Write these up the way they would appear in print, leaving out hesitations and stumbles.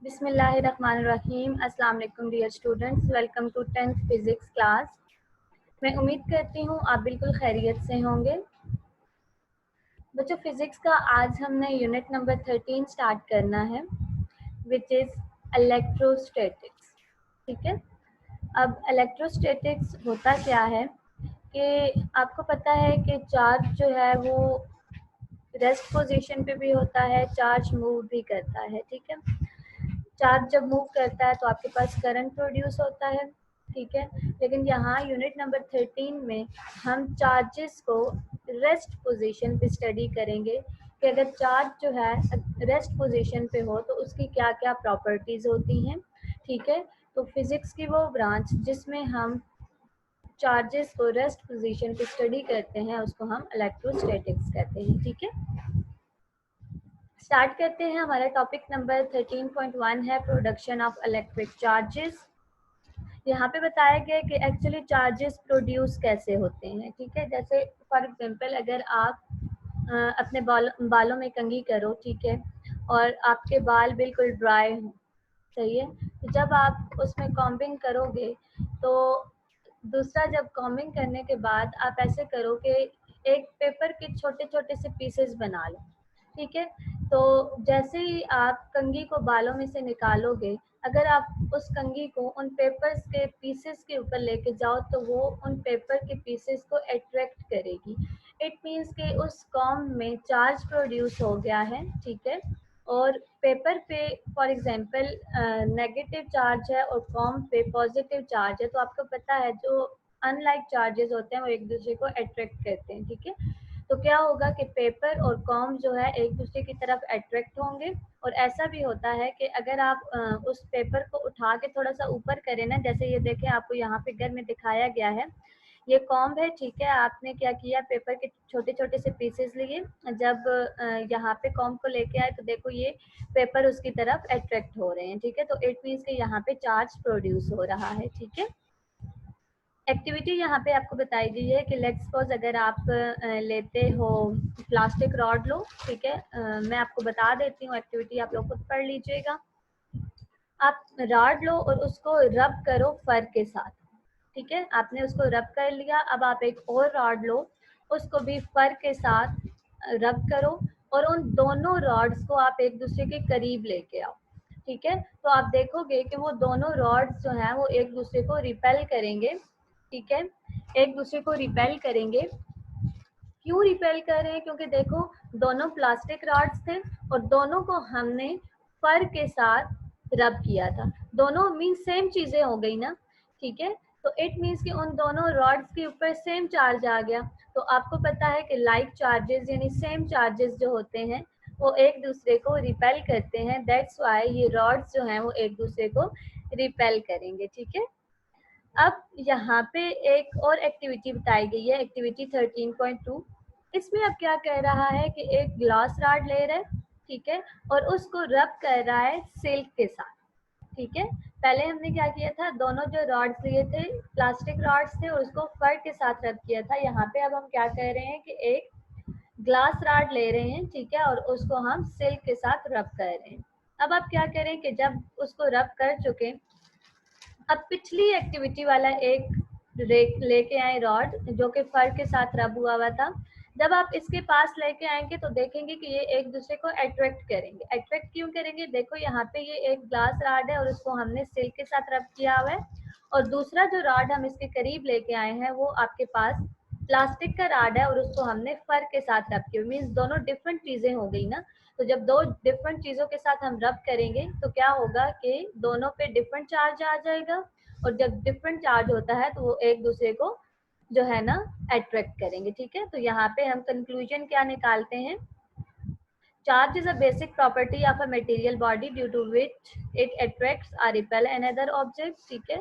बिस्मिल्लाहिर्रहमानिर्रहीम। अस्सलाम वालेकुम dear students, welcome to 10th physics class. मैं उम्मीद करती हूँ आप बिल्कुल खैरियत से होंगे। बच्चों, फिजिक्स का आज हमने यूनिट नंबर 13 स्टार्ट करना है, विच इज़ इलेक्ट्रोस्टैटिक्स। ठीक है। अब इलेक्ट्रोस्टैटिक्स होता क्या है कि आपको पता है कि चार्ज जो है वो रेस्ट पोजीशन पे भी होता है, चार्ज मूव भी करता है। ठीक है। चार्ज जब मूव करता है तो आपके पास करंट प्रोड्यूस होता है। ठीक है। लेकिन यहाँ यूनिट नंबर 13 में हम चार्जेस को रेस्ट पोजीशन पे स्टडी करेंगे कि अगर चार्ज जो है रेस्ट पोजीशन पे हो तो उसकी क्या क्या प्रॉपर्टीज होती हैं। ठीक है। तो फिजिक्स की वो ब्रांच जिसमें हम चार्जेस को रेस्ट पोजीशन पे स्टडी करते हैं उसको हम इलेक्ट्रोस्टैटिक्स कहते हैं। ठीक है। स्टार्ट करते हैं। हमारा टॉपिक नंबर 13.1 है प्रोडक्शन ऑफ इलेक्ट्रिक चार्जेस। यहाँ पे बताया गया कि एक्चुअली चार्जेस प्रोड्यूस कैसे होते हैं। ठीक है। जैसे फॉर एग्जांपल अगर आप अपने बालों में कंघी करो, ठीक है, और आपके बाल बिल्कुल ड्राई हों, सही है, तो जब आप उसमें कॉम्बिंग करोगे तो दूसरा जब कॉम्बिंग करने के बाद आप ऐसे करो कि एक पेपर के छोटे छोटे से पीसेस बना लो। ठीक है। तो जैसे ही आप कंघी को बालों में से निकालोगे, अगर आप उस कंघी को उन पेपर्स के पीसेस के ऊपर लेके जाओ तो वो उन पेपर के पीसेस को अट्रैक्ट करेगी। इट मीन्स कि उस कॉम्ब में चार्ज प्रोड्यूस हो गया है। ठीक है। और पेपर पे फॉर एग्जांपल नेगेटिव चार्ज है और कॉम्ब पे पॉजिटिव चार्ज है, तो आपको पता है जो अनलाइक चार्जेस होते हैं वो एक दूसरे को अट्रैक्ट करते हैं। ठीक है। तो क्या होगा कि पेपर और कॉम्ब जो है एक दूसरे की तरफ अट्रैक्ट होंगे। और ऐसा भी होता है कि अगर आप उस पेपर को उठा के थोड़ा सा ऊपर करें ना, जैसे ये देखें आपको यहाँ फिगर में दिखाया गया है, ये कॉम्ब है। ठीक है। आपने क्या किया, पेपर के छोटे छोटे से पीसेस लिए, जब यहाँ पे कॉम्ब को लेके आए तो देखो ये पेपर उसकी तरफ अट्रैक्ट हो रहे हैं। ठीक है। तो इट मीन्स कि यहाँ पे चार्ज प्रोड्यूस हो रहा है। ठीक है। एक्टिविटी यहाँ पे आपको बताई गई है कि लेट्स सपोज अगर आप लेते हो प्लास्टिक रॉड लो। ठीक है। मैं आपको बता देती हूँ एक्टिविटी, आप लोग खुद पढ़ लीजिएगा। आप रॉड लो और उसको रब करो फर के साथ। ठीक है। आपने उसको रब कर लिया। अब आप एक और रॉड लो, उसको भी फर के साथ रब करो और उन दोनों रॉड्स को आप एक दूसरे के करीब लेके आओ। ठीक है। तो आप देखोगे कि वो दोनों रॉड्स जो हैं वो एक दूसरे को रिपेल करेंगे। ठीक है। एक दूसरे को रिपेल करेंगे। क्यों रिपेल कर रहे हैं? क्योंकि देखो दोनों प्लास्टिक रॉड्स थे और दोनों को हमने फर के साथ रब किया था। दोनों मीन्स सेम चीजें हो गई ना। ठीक है। तो इट मीन्स कि उन दोनों रॉड्स के ऊपर सेम चार्ज आ गया। तो आपको पता है कि लाइक चार्जेस यानी सेम चार्जेस जो होते हैं वो एक दूसरे को रिपेल करते हैं। दैट्स वाई ये रॉड्स जो हैं वो एक दूसरे को रिपेल करेंगे। ठीक है। अब यहाँ पे एक और एक्टिविटी बताई गई है, एक्टिविटी 13.2। इसमें अब क्या कह रहा है कि एक ग्लास रॉड ले रहा है, ठीक है, और उसको रब कर रहा है सिल्क के साथ। ठीक है। पहले हमने क्या किया था, दोनों जो रॉड्स लिए थे प्लास्टिक रॉड्स थे और उसको फर के साथ रब किया था। यहाँ पे अब हम क्या कह रहे हैं कि एक ग्लास रॉड ले रहे हैं, ठीक है, और उसको हम सिल्क के साथ रब कर रहे हैं। अब आप क्या करें कि जब उसको रब कर चुके, अब पिछली एक्टिविटी वाला एक लेके आए रॉड जो कि फर के साथ रब हुआ था। जब आप इसके पास लेके आएंगे तो देखेंगे कि ये एक दूसरे को अट्रैक्ट करेंगे। अट्रैक्ट क्यों करेंगे? देखो यहाँ पे ये एक ग्लास रॉड है और उसको हमने सिल्क के साथ रब किया हुआ है, और दूसरा जो रॉड हम इसके करीब लेके आए हैं वो आपके पास प्लास्टिक का रॉड है और उसको हमने फर के साथ रब किया। मीन्स दोनों डिफरेंट चीजें हो गई ना। तो जब दो डिफरेंट चीजों के साथ हम रब करेंगे तो क्या होगा कि दोनों पे डिफरेंट चार्ज आ जाएगा, और जब डिफरेंट चार्ज होता है तो वो एक दूसरे को जो है ना अट्रैक्ट करेंगे। ठीक है। तो यहाँ पे हम कंक्लूजन क्या निकालते हैं, charge is a basic property of a material body due to which it attracts और रिपेल अनदर ऑब्जेक्ट। ठीक है।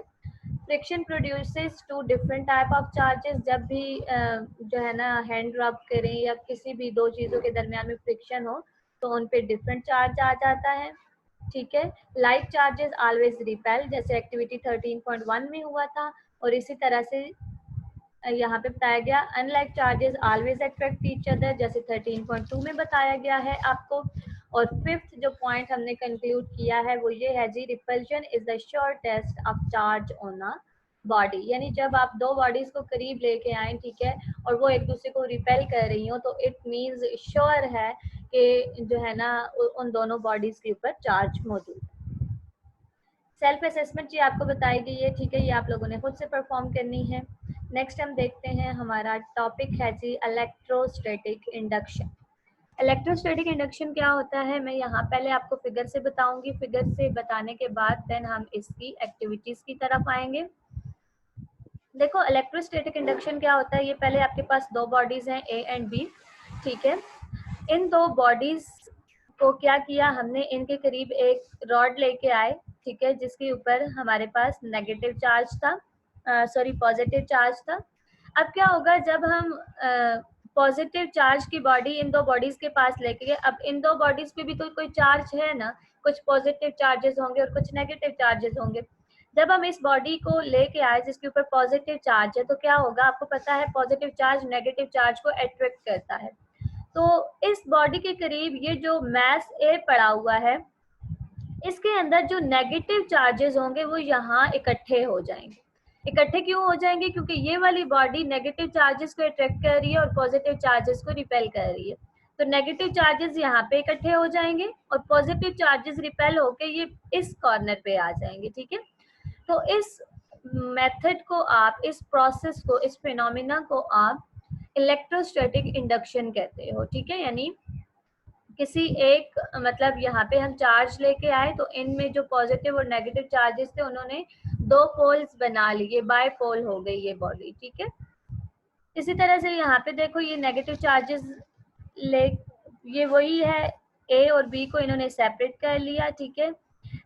Friction produces two different type of charges. जब भी जो है ना हैंड रब करें या किसी भी दो चीजों के दरमियान में फ्रिक्शन हो तो उन पे डिफरेंट चार्ज आ जाता है। ठीक है। लाइक चार्जेस ऑलवेज रिपेल, जैसे एक्टिविटी 13.1 में हुआ था, और इसी तरह से यहाँ पे बताया गया unlike charges always attract each other, जैसे 13.2 में बताया गया है आपको। और फिफ्थ जो पॉइंट हमने कंक्लूड किया है वो ये है जी, repulsion is the sure test of charge on a body. यानी जब आप दो बॉडीज को करीब लेके आए, ठीक है, और वो एक दूसरे को रिपेल कर रही हो, तो इट मींस श्योर है कि जो है ना उन दोनों बॉडीज के ऊपर चार्ज मौजूद है। सेल्फ असेसमेंट जी आपको बताई गई है, ठीक है, ये आप लोगों ने खुद से परफॉर्म करनी है। नेक्स्ट हम देखते हैं, हमारा टॉपिक है जी इलेक्ट्रोस्टैटिक इंडक्शन। इलेक्ट्रोस्टैटिक इंडक्शन क्या होता है, मैं यहाँ पहले आपको फिगर से बताऊंगी, फिगर से बताने के बाद देन हम इसकी एक्टिविटीज की तरफ आएंगे। देखो इलेक्ट्रोस्टैटिक इंडक्शन क्या होता है, ये पहले आपके पास दो बॉडीज हैं ए एंड बी, ठीक है। इन दो बॉडीज को क्या किया हमने, इनके करीब एक रॉड लेके आए, ठीक है, जिसके ऊपर हमारे पास नेगेटिव चार्ज था, सॉरी पॉजिटिव चार्ज था। अब क्या होगा जब हम पॉजिटिव चार्ज की बॉडी इन दो बॉडीज के पास लेके गए, अब इन दो बॉडीज पे भी तो कोई चार्ज है ना, कुछ पॉजिटिव चार्जेस होंगे और कुछ नेगेटिव चार्जेस होंगे। जब हम इस बॉडी को लेके आए जिसके ऊपर पॉजिटिव चार्ज है, तो क्या होगा, आपको पता है पॉजिटिव चार्ज नेगेटिव चार्ज को अट्रैक्ट करता है। तो इस बॉडी के करीब ये जो मास ए पड़ा हुआ है, इसके अंदर जो नेगेटिव चार्जेस होंगे वो यहाँ इकट्ठे हो जाएंगे। इकट्ठे क्यों हो जाएंगे, क्योंकि ये वाली बॉडी नेगेटिव चार्जेस को अट्रैक्ट कर रही है और पॉजिटिव चार्जेस को रिपेल कर रही है। तो नेगेटिव चार्जेस यहाँ पे इकट्ठे हो जाएंगे और पॉजिटिव चार्जेस रिपेल होके ये इस कॉर्नर पे आ जाएंगे, ठीक है। तो इस मेथड को आप, इस प्रोसेस को, इस फिनोमिना को आप इलेक्ट्रोस्टैटिक इंडक्शन कहते हो, ठीक है। यानी किसी एक, मतलब यहाँ पे हम चार्ज लेके आए तो इनमें जो पॉजिटिव और नेगेटिव चार्जेस थे उन्होंने दो पोल्स बना लिए, बाय पोल हो गई ये बॉडी, ठीक है। इसी तरह से यहाँ पे देखो ये नेगेटिव चार्जेस ले, ये वही है, ए और बी को इन्होंने सेपरेट कर लिया, ठीक है।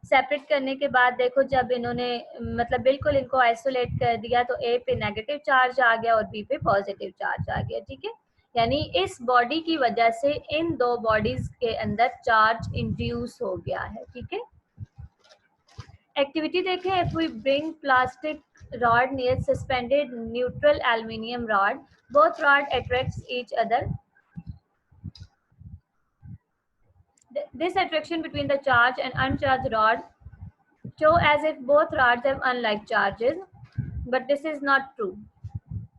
सेपरेट करने के बाद देखो जब इन्होंने मतलब बिल्कुल इनको आइसोलेट कर दिया तो ए पे नेगेटिव चार्ज आ गया और बी पे पॉजिटिव चार्ज आ गया, ठीक है। यानी इस बॉडी की वजह से इन दो बॉडीज के अंदर चार्ज इंड्यूस हो गया है, ठीक है। एक्टिविटी देखें, if we bring plastic rod near suspended neutral aluminum rod, both rod attracts each other. This attraction between the charged and uncharged rod show as if both rods have unlike charges, but this is not true.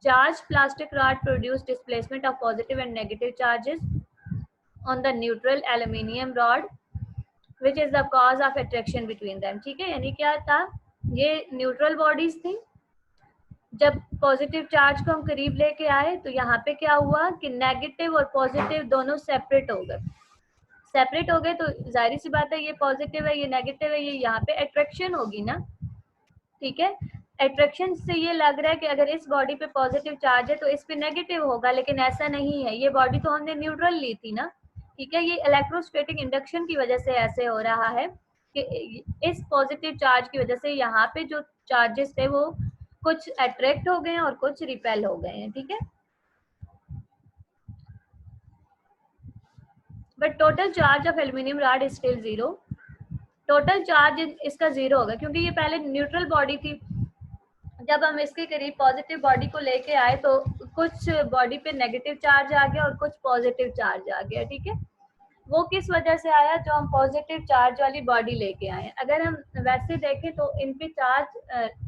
Charged plastic rod produce displacement of positive and negative charges on the neutral aluminum rod, which is the cause of attraction between them, ठीक है। यानी क्या था, ये neutral bodies थी, जब positive charge को हम करीब लेके आए तो यहाँ पे क्या हुआ कि नेगेटिव और पॉजिटिव दोनों सेपरेट हो गए। सेपरेट हो गए तो जाहिर सी बात है ये पॉजिटिव है ये नेगेटिव है, ये यहाँ पे अट्रैक्शन होगी ना, ठीक है। अट्रैक्शन से ये लग रहा है कि अगर इस बॉडी पे पॉजिटिव चार्ज है तो इस पे नेगेटिव होगा, लेकिन ऐसा नहीं है, ये बॉडी तो हमने न्यूट्रल ली थी ना, ठीक है। ये इलेक्ट्रोस्टैटिक इंडक्शन की वजह से ऐसे हो रहा है कि इस पॉजिटिव चार्ज की वजह से यहाँ पे जो चार्जेस थे वो कुछ अट्रैक्ट हो गए हैं और कुछ रिपेल हो गए हैं, ठीक है। But total charge of aluminium rod is still zero. Total charge इसका जीरो होगा क्योंकि ये पहले न्यूट्रल बॉडी थी। जब हम इसके करीब पॉजिटिव बॉडी को लेके आए तो कुछ बॉडी पे नेगेटिव चार्ज आ गया और कुछ पॉजिटिव चार्ज आ गया, ठीक है। वो किस वजह से आया, जो हम पॉजिटिव चार्ज वाली बॉडी लेके आए। अगर हम वैसे देखें तो इन पे चार्ज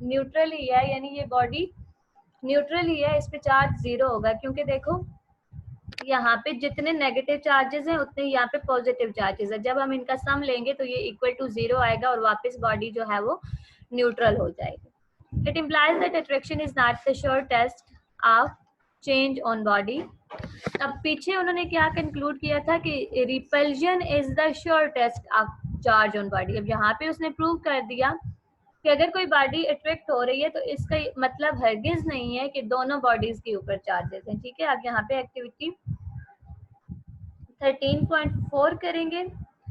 न्यूट्रल ही है, यानी ये बॉडी न्यूट्रल ही है, इस पे चार्ज जीरो होगा क्योंकि देखो यहाँ पे जितने नेगेटिव चार्जेस हैं उतने यहाँ पे पॉजिटिव चार्जेस है। जब हम इनका सम लेंगे तो ये इक्वल टू जीरो आएगा और वापस बॉडी जो है वो न्यूट्रल हो जाएगी। It implies that attraction is not the sure test of charge on body. अब पीछे उन्होंने क्या कंक्लूड किया था कि repulsion is the sure test of charge on body. अब यहाँ पे उसने प्रूव कर दिया कि अगर कोई बॉडी अट्रैक्ट हो रही है तो इसका मतलब हरगिज नहीं है कि दोनों बॉडीज के ऊपर चार्जेस हैं, ठीक है। अब यहाँ पे एक्टिविटी 13.4 करेंगे,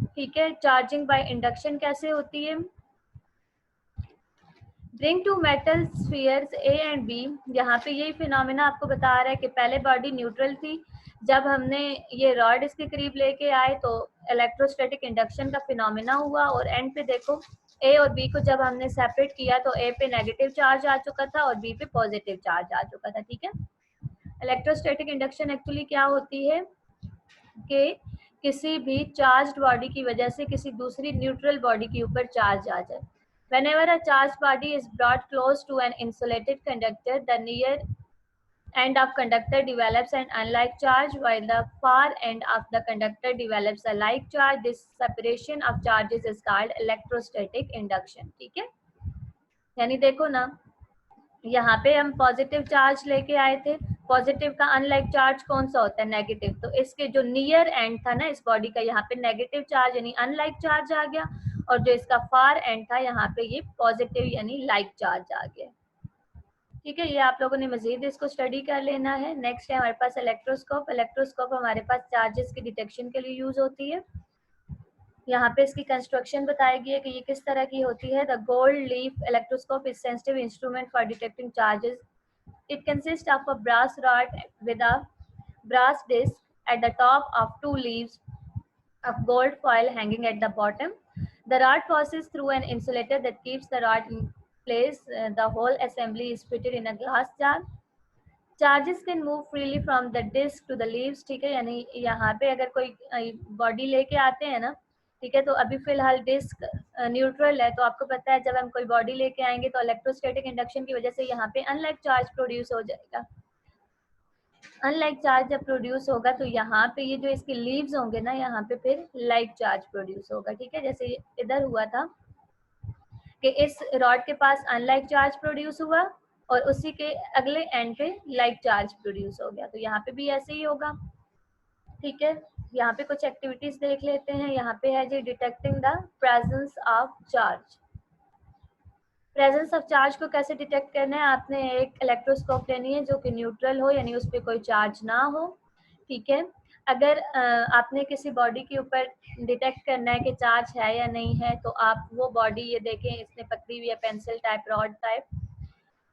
ठीक है। चार्जिंग बाय इंडक्शन कैसे होती है। Bring two metal spheres A and B, यहाँ पे यही फिनोमेना आपको बता रहा है कि पहले बॉडी न्यूट्रल थी, जब हमने ये रॉड इसके करीब लेके आए तो इलेक्ट्रोस्टैटिक इंडक्शन का फिनोमेना हुआ और एंड पे देखो ए और बी को जब हमने सेपरेट किया तो ए पे नेगेटिव चार्ज आ चुका था और बी पे पॉजिटिव चार्ज आ चुका था, ठीक है। इलेक्ट्रोस्टैटिक इंडक्शन एक्चुअली क्या होती है कि किसी भी चार्ज्ड बॉडी की वजह से किसी दूसरी न्यूट्रल बॉडी के ऊपर चार्ज आ जाए। Whenever a charged body is brought close to an insulated conductor, the near end of conductor develops an unlike charge while the far end of the conductor develops a like charge. This separation of charges is called electrostatic induction। ठीक है, यानी देखो ना, यहाँ पे हम positive charge लेके आए थे, पॉजिटिव का अनलाइक चार्ज कौन सा होता है, नेगेटिव, तो इसके जो नियर एंड था ना इस बॉडी का, यहाँ पे नेगेटिव चार्ज यानी अनलाइक चार्ज आ गया, और जो इसका फार एंड था यहाँ पे ये पॉजिटिव यानी लाइक चार्ज आ गया। ठीक है, ये आप लोगों ने मजीद इसको स्टडी कर लेना है। नेक्स्ट है हमारे पास इलेक्ट्रोस्कोप। इलेक्ट्रोस्कोप हमारे पास चार्जेस की डिटेक्शन के लिए यूज होती है। यहाँ पे इसकी कंस्ट्रक्शन बताई गई है कि ये किस तरह की होती है। The gold leaf electroscope is sensitive instrument for detecting charges. It consist of a brass rod with a brass disc at the top of two leaves of gold foil hanging at the bottom. The rod passes through an insulator that keeps the rod in place. The whole assembly is fitted in a glass jar. Charges can move freely from the disc to the leaves। ठीक है, यानी यहाँ पे अगर कोई body लेके आते हैं ना, ठीक है, तो अभी फिलहाल डिस्क न्यूट्रल है, तो आपको पता है जब हम कोई बॉडी लेके आएंगे तो इलेक्ट्रोस्टैटिक इंडक्शन की वजह से यहाँ पे अनलाइक चार्ज प्रोड्यूस हो जाएगा। अनलाइक चार्ज जब प्रोड्यूस होगा तो यहाँ पे ये जो इसके लीव्स होंगे ना, यहाँ पे फिर लाइक चार्ज प्रोड्यूस होगा। ठीक है, जैसे इधर हुआ था कि इस रॉड के पास अनलाइक चार्ज प्रोड्यूस हुआ और उसी के अगले एंड पे लाइक चार्ज प्रोड्यूस हो गया, तो यहाँ पे भी ऐसे ही होगा। ठीक है, यहाँ पे कुछ एक्टिविटीज देख लेते हैं। यहाँ पे है जी detecting the presence of charge. Presence of charge को कैसे डिटेक्ट करना है, आपने एक इलेक्ट्रोस्कोप लेनी है जो कि न्यूट्रल हो, यानी उस पर कोई चार्ज ना हो। ठीक है, अगर आपने किसी बॉडी के ऊपर डिटेक्ट करना है कि चार्ज है या नहीं है, तो आप वो बॉडी, ये देखें इसने पकड़ी हुई है पेंसिल टाइप रॉड टाइप,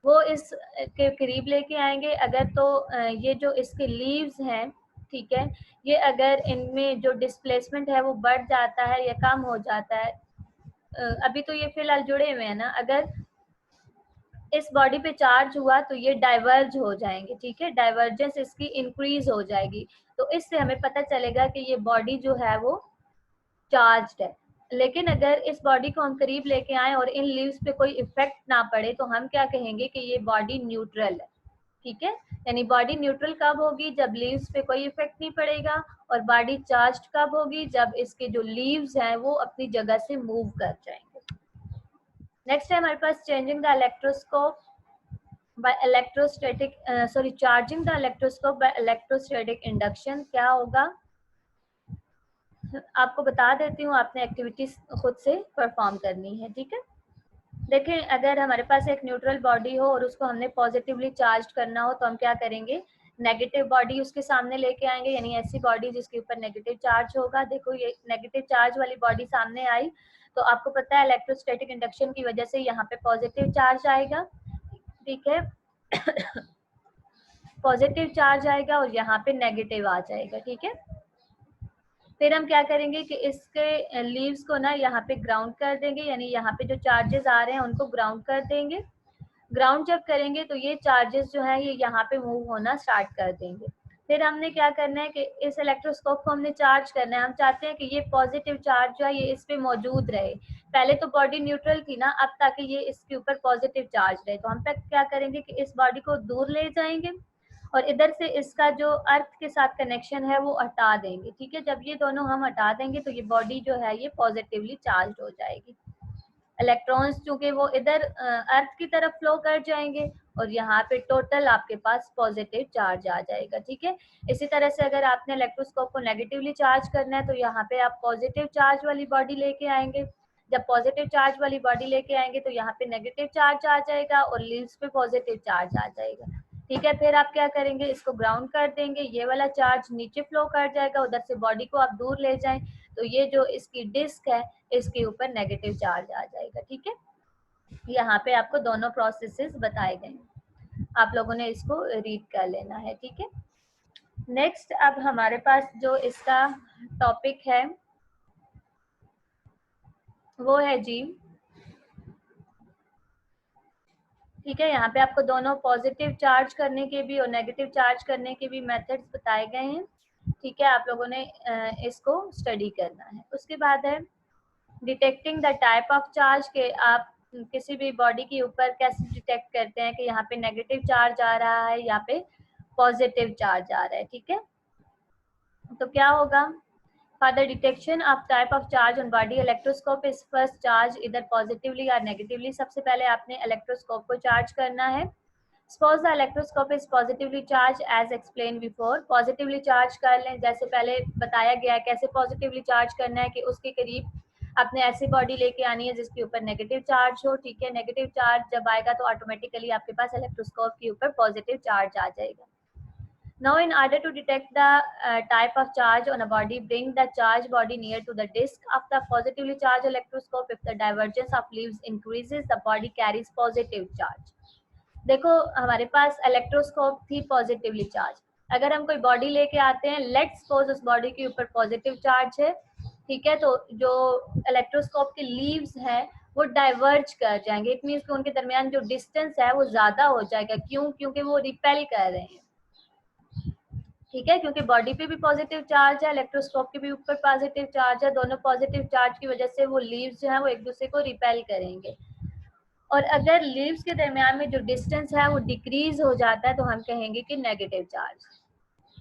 वो इस के करीब लेके आएंगे। अगर तो ये जो इसके लीव्स हैं, ठीक है, ये अगर इनमें जो डिस्प्लेसमेंट है वो बढ़ जाता है या कम हो जाता है, अभी तो ये फिलहाल जुड़े हुए हैं ना, अगर इस बॉडी पे चार्ज हुआ तो ये डाइवर्ज हो जाएंगे। ठीक है, डाइवर्जेंस इसकी इंक्रीज हो जाएगी, तो इससे हमें पता चलेगा कि ये बॉडी जो है वो चार्ज्ड है। लेकिन अगर इस बॉडी को हम करीब लेके आए और इन लीव्स पे कोई इफेक्ट ना पड़े, तो हम क्या कहेंगे कि ये बॉडी न्यूट्रल है। ठीक है, यानी बॉडी न्यूट्रल कब होगी, जब लीव्स पे कोई इफेक्ट नहीं पड़ेगा, और बॉडी चार्ज्ड कब होगी, जब इसके जो लीव्स हैं वो अपनी जगह से मूव कर जाएंगे। नेक्स्ट है हमारे पास changing the electroscope by electrostatic charging the electroscope by electrostatic induction. क्या होगा आपको बता देती हूँ, आपने एक्टिविटीज खुद से परफॉर्म करनी है। ठीक है, देखें अगर हमारे पास एक न्यूट्रल बॉडी हो और उसको हमने पॉजिटिवली चार्ज करना हो, तो हम क्या करेंगे, नेगेटिव बॉडी उसके सामने लेके आएंगे, यानी ऐसी बॉडी जिसके ऊपर नेगेटिव चार्ज होगा। देखो ये नेगेटिव चार्ज वाली बॉडी सामने आई, तो आपको पता है इलेक्ट्रोस्टैटिक इंडक्शन की वजह से यहाँ पे पॉजिटिव चार्ज आएगा। ठीक है, पॉजिटिव चार्ज आएगा और यहाँ पे नेगेटिव आ जाएगा। ठीक है, फिर हम क्या करेंगे कि इसके लीव्स को ना यहाँ पे ग्राउंड कर देंगे, यानी यहाँ पे जो चार्जेस आ रहे हैं उनको ग्राउंड कर देंगे। ग्राउंड जब करेंगे तो ये चार्जेस जो है ये यहाँ पे मूव होना स्टार्ट कर देंगे। फिर हमने क्या करना है कि इस इलेक्ट्रोस्कोप को हमने चार्ज करना है। हम चाहते हैं कि ये पॉजिटिव चार्ज जो है ये इस पे मौजूद रहे। पहले तो बॉडी न्यूट्रल थी ना, अब ताकि ये इसके ऊपर पॉजिटिव चार्ज रहे, तो हम क्या करेंगे कि इस बॉडी को दूर ले जाएंगे और इधर से इसका जो अर्थ के साथ कनेक्शन है वो हटा देंगे। ठीक है, जब ये दोनों हम हटा देंगे तो ये बॉडी जो है ये पॉजिटिवली चार्ज हो जाएगी। इलेक्ट्रॉन्स चूंकि वो इधर अर्थ की तरफ फ्लो कर जाएंगे और यहाँ पे टोटल आपके पास पॉजिटिव चार्ज आ जाएगा। ठीक है, इसी तरह से अगर आपने इलेक्ट्रोस्कोप को नेगेटिवली चार्ज करना है, तो यहाँ पे आप पॉजिटिव चार्ज वाली बॉडी लेके आएंगे। जब पॉजिटिव चार्ज वाली बॉडी लेके आएंगे तो यहाँ पे नेगेटिव चार्ज आ जाएगा और लीव्स पे पॉजिटिव चार्ज आ जाएगा। ठीक है, फिर आप क्या करेंगे, इसको ग्राउंड कर देंगे, ये वाला चार्ज नीचे फ्लो कर जाएगा, उधर से बॉडी को आप दूर ले जाएं तो ये जो इसकी डिस्क है इसके ऊपर नेगेटिव चार्ज आ जाएगा। ठीक है, यहाँ पे आपको दोनों प्रोसेसेस बताए गए हैं, आप लोगों ने इसको रीड कर लेना है। ठीक है, नेक्स्ट अब हमारे पास जो इसका टॉपिक है वो है जी, ठीक है, यहाँ पे आपको दोनों पॉजिटिव चार्ज करने के भी और नेगेटिव चार्ज करने के भी मेथड्स बताए गए हैं। ठीक है, आप लोगों ने इसको स्टडी करना है। उसके बाद है detecting the type of charge, के आप किसी भी बॉडी के ऊपर कैसे डिटेक्ट करते हैं कि यहाँ पे नेगेटिव चार्ज आ रहा है, यहाँ पे पॉजिटिव चार्ज आ रहा है। ठीक है, तो क्या होगा, for the detection of type of charge on body electroscope is first charge इधर पॉजिटिवली और नेगेटिवली। सबसे पहले आपने इलेक्ट्रोस्कोप को चार्ज करना है। Suppose the electroscope is positively charge as explain before. Positively charge कर लें, जैसे पहले बताया गया है कैसे पॉजिटिवली चार्ज करना है, कि उसके करीब आपने ऐसी बॉडी लेके आनी है जिसके ऊपर नेगेटिव चार्ज हो। ठीक है, नेगेटिव चार्ज जब आएगा तो ऑटोमेटिकली आपके पास इलेक्ट्रोस्कोप के ऊपर पॉजिटिव चार्ज आ जाएगा। Now, in order to detect the type of charge on a body, bring the charge body near to the disk of the positively charged electroscope. If the divergence of leaves increases, the body carries positive charge. देखो, हमारे पास electroscope थी positively charge. अगर हम कोई body लेके आते हैं, let's suppose उस बॉडी के ऊपर पॉजिटिव चार्ज है, ठीक है, तो जो इलेक्ट्रोस्कोप के लीव्स हैं वो डाइवर्ज कर जाएंगे। इट मीन्स कि उनके दरमियान जो डिस्टेंस है वो ज्यादा हो जाएगा। क्यों? क्योंकि वो रिपेल कर रहे हैं। ठीक है, क्योंकि बॉडी पे भी पॉजिटिव चार्ज है, इलेक्ट्रोस्कोप के भी ऊपर पॉजिटिव चार्ज है, दोनों पॉजिटिव चार्ज की वजह से वो लीव्स जो है वो एक दूसरे को रिपेल करेंगे। और अगर लीव्स के दरमियान में जो डिस्टेंस है वो डिक्रीज हो जाता है तो हम कहेंगे कि नेगेटिव चार्ज।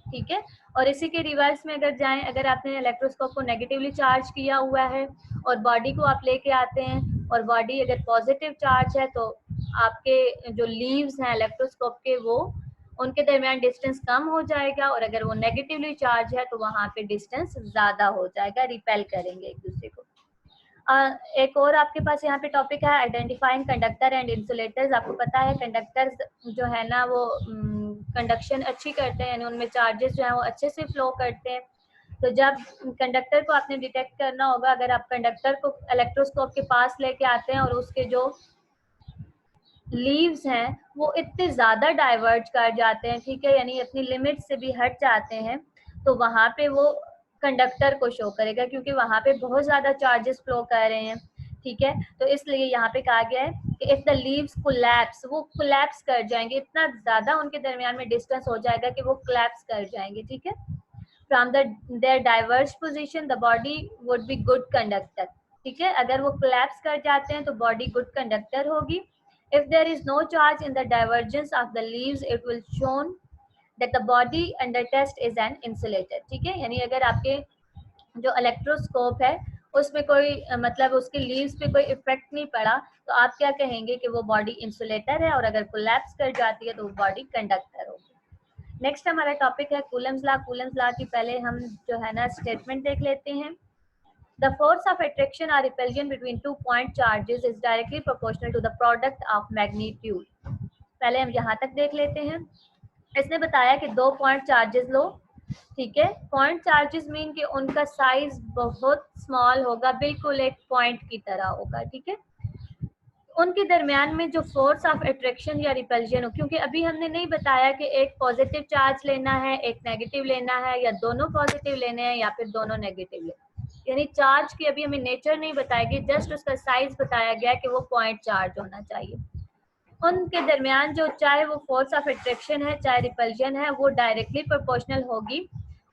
ठीक है, और इसी के रिवर्स में अगर जाएं, अगर आपने इलेक्ट्रोस्कोप को नेगेटिवली चार्ज किया हुआ है और बॉडी को आप लेके आते हैं और बॉडी अगर पॉजिटिव चार्ज है तो आपके जो लीव्स हैं इलेक्ट्रोस्कोप के वो उनके दरमियान डिस्टेंस कम हो जाएगा, और अगर वो नेगेटिवली चार्ज है तो वहाँ पे डिस्टेंस ज्यादा हो जाएगा, रिपेल करेंगे एक दूसरे को। एक और आपके पास यहाँ पे टॉपिक है आइडेंटिफाइंग कंडक्टर एंड इंसुलेटर्स। आपको पता है कंडक्टर्स जो है ना वो कंडक्शन अच्छी करते हैं, यानी उनमें चार्जेस जो है वो अच्छे से फ्लो करते हैं। तो जब कंडक्टर को आपने डिटेक्ट करना होगा, अगर आप कंडक्टर को इलेक्ट्रोस्कोप के पास लेके आते हैं और उसके जो लीव्स हैं वो इतने ज्यादा डाइवर्ज कर जाते हैं, ठीक है, यानी अपनी लिमिट से भी हट जाते हैं, तो वहां पे वो कंडक्टर को शो करेगा, क्योंकि वहां पे बहुत ज्यादा चार्जेस फ्लो कर रहे हैं। ठीक है, तो इसलिए यहाँ पे कहा गया है कि इफ द लीव्स कोलैप्स, वो कोलैप्स कर जाएंगे, इतना ज्यादा उनके दरमियान में डिस्टेंस हो जाएगा कि वो कोलैप्स कर जाएंगे। ठीक है, from there diverge position the body would be good conductor. ठीक है, अगर वो कोलैप्स कर जाते हैं तो बॉडी गुड कंडक्टर होगी। If there is no charge in the divergence of the leaves, it will shown that the body under test is an insulator। ठीक है, यानी अगर आपके जो इलेक्ट्रोस्कोप है उसमें कोई मतलब उसके लीव्स पे कोई इफेक्ट नहीं पड़ा तो आप क्या कहेंगे कि वो बॉडी इंसुलेटर है, और अगर कोलैप्स कर जाती है तो वो बॉडी कंडक्टर होगी। नेक्स्ट हमारा टॉपिक है कूलम्स लॉ। कूलम्स लॉ की पहले हम जो है ना स्टेटमेंट देख लेते हैं। The force of attraction or repulsion between 2 point charges is directly proportional to the product of magnitude। पहले हम यहाँ तक देख लेते हैं। इसने बताया कि 2 पॉइंट चार्जेस लो। ठीक है, पॉइंट चार्जेस मीन कि उनका साइज बहुत स्मॉल होगा, बिल्कुल एक पॉइंट की तरह होगा। ठीक है, उनके दरमियान में जो फोर्स ऑफ अट्रैक्शन या रिपल्जन हो, क्योंकि अभी हमने नहीं बताया कि एक पॉजिटिव चार्ज लेना है एक नेगेटिव लेना है, या दोनों पॉजिटिव लेने हैं या फिर दोनों नेगेटिव लेने, यानी चार्ज की अभी हमें नेचर नहीं बताएगी, जस्ट उसका साइज बताया गया कि वो पॉइंट चार्ज होना चाहिए। उनके दरमियान जो चाहे वो फोर्स ऑफ अट्रैक्शन है चाहे रिपल्जन है वो डायरेक्टली प्रोपोर्शनल होगी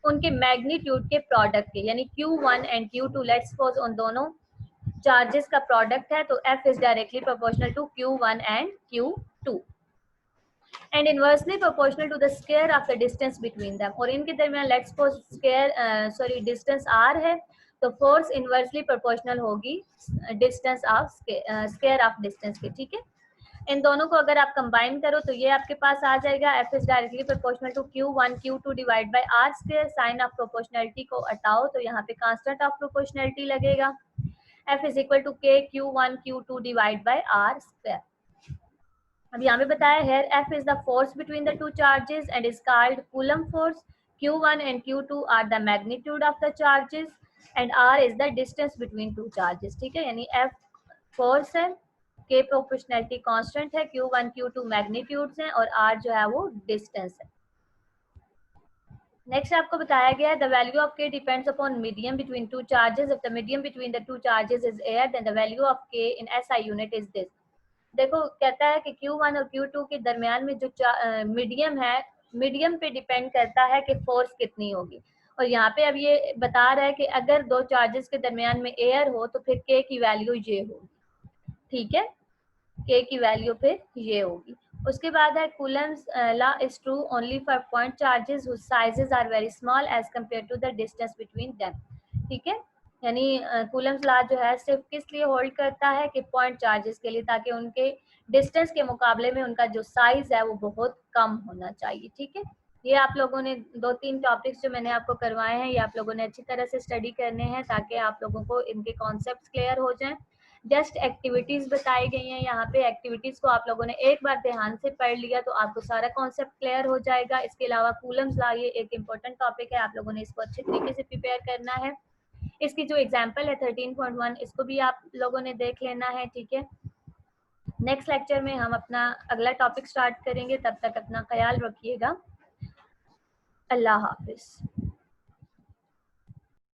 उनके मैग्नीट्यूड के प्रोडक्ट के, यानी Q1 and Q2 let's suppose उन दोनों चार्जेस का प्रोडक्ट है तो F is directly proportional to Q1 and Q2 and inversely proportional to the square of the distance between them. और इनके दरमियान let's suppose square distance R है तो फोर्स इनवर्सली प्रोपोर्शनल होगी distance of square of distance के। ठीक है, इन दोनों को अगर आप कंबाइन करो तो ये आपके पास आ जाएगा F is directly proportional to Q1 Q2 divide by R square. Sign of proportionality को हटाओ तो यहाँ पे कांस्टेंट ऑफ प्रोपोर्शनलिटी लगेगा, F is equal to K Q1 Q2 divide by R square. अब यहाँ पे बताया है F is the force between the two charges and is called Coulomb force. Q1 and Q2 are the magnitude of the charges and R is the distance between two charges. ठीक है, यानी F force है, K proportionality constant है, Q1 Q2 magnitudes हैं और R जो है वो डिस्टेंस है। नेक्स्ट आपको बताया गया है the value of K depends upon medium between two charges. If the medium between the two charges is air then the value of K in SI unit is this. देखो कहता है कि Q1 और Q2 के दरमियान में जो medium है, मीडियम पे डिपेंड करता है कि फोर्स कितनी होगी। और यहाँ पे अब ये बता रहा है कि अगर दो चार्जेस के दरमियान में एयर हो तो फिर के की वैल्यू ये होगी, ठीक है, के की वैल्यू फिर ये होगी। उसके बाद है Coulomb's law is true only for point charges whose sizes are very small as compare to the distance between them, ठीक है, यानी कूलम्स लॉ जो है सिर्फ किस लिए होल्ड करता है कि पॉइंट चार्जेस के लिए, ताकि उनके डिस्टेंस के मुकाबले में उनका जो साइज है वो बहुत कम होना चाहिए, ठीक है। ये आप लोगों ने 2-3 टॉपिक्स जो मैंने आपको करवाए हैं ये आप लोगों ने अच्छी तरह से स्टडी करने हैं ताकि आप लोगों को इनके कॉन्सेप्ट्स क्लियर हो जाएं। जस्ट एक्टिविटीज बताई गई हैं यहाँ पे, एक्टिविटीज को आप लोगों ने एक बार ध्यान से पढ़ लिया तो आपको सारा कॉन्सेप्ट क्लियर हो जाएगा। इसके अलावा कूलम्स लॉ ये एक इम्पोर्टेंट टॉपिक है, आप लोगों ने इसको अच्छे तरीके से प्रिपेयर करना है। इसकी जो एग्जाम्पल है 13.1 इसको भी आप लोगों ने देख लेना है, ठीक है। नेक्स्ट लेक्चर में हम अपना अगला टॉपिक स्टार्ट करेंगे, तब तक अपना ख्याल रखिएगा। अल्लाह हाफिज।